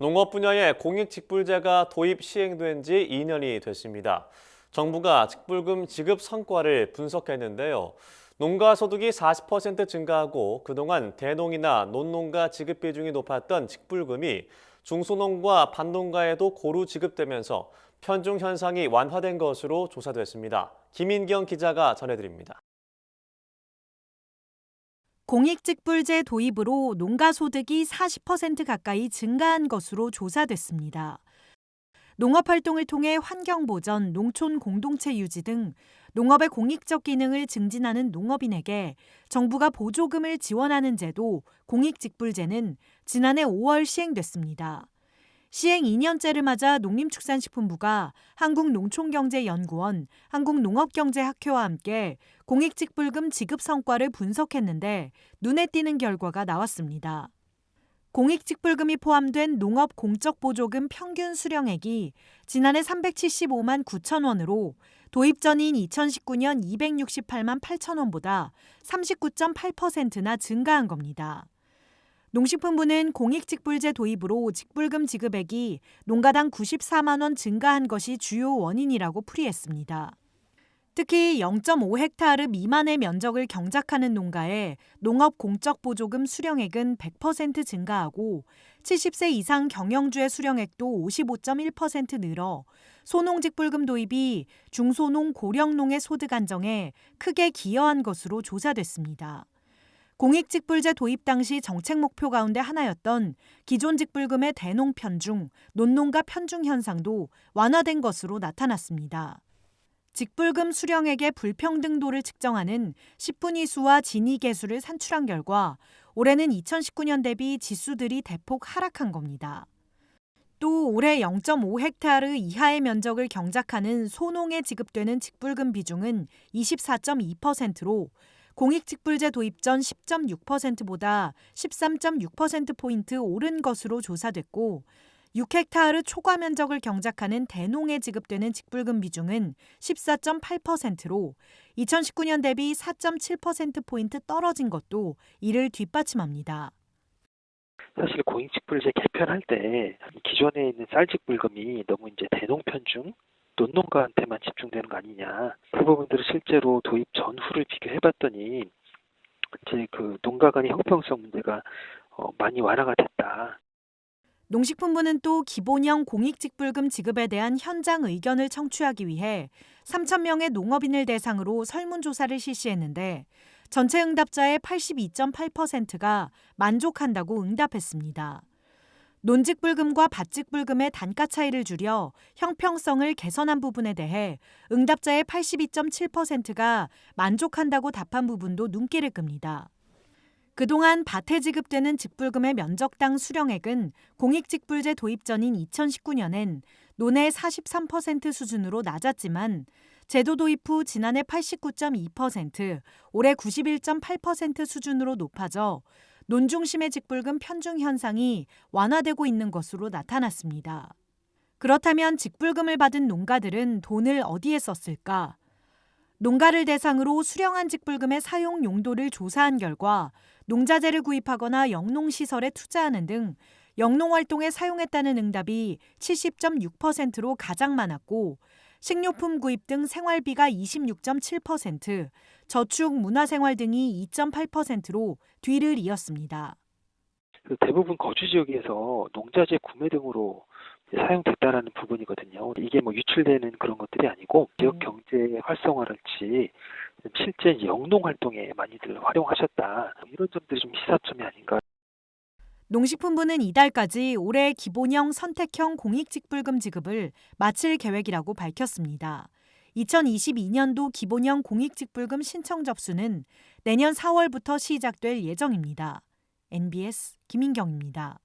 농업 분야의 공익직불제가 도입 시행된 지 2년이 됐습니다. 정부가 직불금 지급 성과를 분석했는데요. 농가 소득이 40% 증가하고 그동안 대농이나 논농가 지급 비중이 높았던 직불금이 중소농과 반농가에도 고루 지급되면서 편중 현상이 완화된 것으로 조사됐습니다. 김인경 기자가 전해드립니다. 공익직불제 도입으로 농가 소득이 40% 가까이 증가한 것으로 조사됐습니다. 농업활동을 통해 환경보전, 농촌 공동체 유지 등 농업의 공익적 기능을 증진하는 농업인에게 정부가 보조금을 지원하는 제도 공익직불제는 지난해 5월 시행됐습니다. 시행 2년째를 맞아 농림축산식품부가 한국농촌경제연구원, 한국농업경제학회와 함께 공익직불금 지급 성과를 분석했는데 눈에 띄는 결과가 나왔습니다. 공익직불금이 포함된 농업공적보조금 평균 수령액이 지난해 375만 9천 원으로 도입 전인 2019년 268만 8천 원보다 39.8%나 증가한 겁니다. 농식품부는 공익직불제 도입으로 직불금 지급액이 농가당 94만 원 증가한 것이 주요 원인이라고 풀이했습니다. 특히 0.5헥타르 미만의 면적을 경작하는 농가의 농업 공적 보조금 수령액은 100% 증가하고 70세 이상 경영주의 수령액도 55.1% 늘어 소농직불금 도입이 중소농 고령농의 소득 안정에 크게 기여한 것으로 조사됐습니다. 공익직불제 도입 당시 정책 목표 가운데 하나였던 기존 직불금의 대농 편중, 논농가 편중 현상도 완화된 것으로 나타났습니다. 직불금 수령액의 불평등도를 측정하는 10분위 수와 진위 계수를 산출한 결과 올해는 2019년 대비 지수들이 대폭 하락한 겁니다. 또 올해 0.5헥타르 이하의 면적을 경작하는 소농에 지급되는 직불금 비중은 24.2%로 공익직불제 도입 전 10.6%보다 13.6%포인트 오른 것으로 조사됐고 6헥타르 초과 면적을 경작하는 대농에 지급되는 직불금 비중은 14.8%로 2019년 대비 4.7%포인트 떨어진 것도 이를 뒷받침합니다. 사실 공익직불제 개편할 때 기존에 있는 쌀직불금이 너무 이제 대농편중 논농가한테만 집중되는 거 아니냐. 그 부분들을 실제로 도입 전후를 비교해봤더니 이제 그 농가 간의 형평성 문제가 많이 완화가 됐다. 농식품부는 또 기본형 공익직불금 지급에 대한 현장 의견을 청취하기 위해 3천 명의 농업인을 대상으로 설문조사를 실시했는데 전체 응답자의 82.8%가 만족한다고 응답했습니다. 논직불금과 밭직불금의 단가 차이를 줄여 형평성을 개선한 부분에 대해 응답자의 82.7%가 만족한다고 답한 부분도 눈길을 끕니다. 그동안 밭에 지급되는 직불금의 면적당 수령액은 공익직불제 도입 전인 2019년엔 논의 43% 수준으로 낮았지만 제도 도입 후 지난해 89.2%, 올해 91.8% 수준으로 높아져 논중심의 직불금 편중 현상이 완화되고 있는 것으로 나타났습니다. 그렇다면 직불금을 받은 농가들은 돈을 어디에 썼을까? 농가를 대상으로 수령한 직불금의 사용 용도를 조사한 결과 농자재를 구입하거나 영농시설에 투자하는 등 영농활동에 사용했다는 응답이 70.6%로 가장 많았고 식료품 구입 등 생활비가 26.7%, 저축, 문화생활 등이 2.8%로 뒤를 이었습니다. 대부분 거주 지역에서 농자재 구매 등으로 사용됐다라는 부분이거든요. 이게 뭐 유출되는 그런 것들이 아니고 지역 경제 활성화랄지 실제 영농 활동에 많이들 활용하셨다. 이런 점들이 좀 시사점이 아닌가. 농식품부는 이달까지 올해 기본형 선택형 공익직불금 지급을 마칠 계획이라고 밝혔습니다. 2022년도 기본형 공익직불금 신청 접수는 내년 4월부터 시작될 예정입니다. NBS 김인경입니다.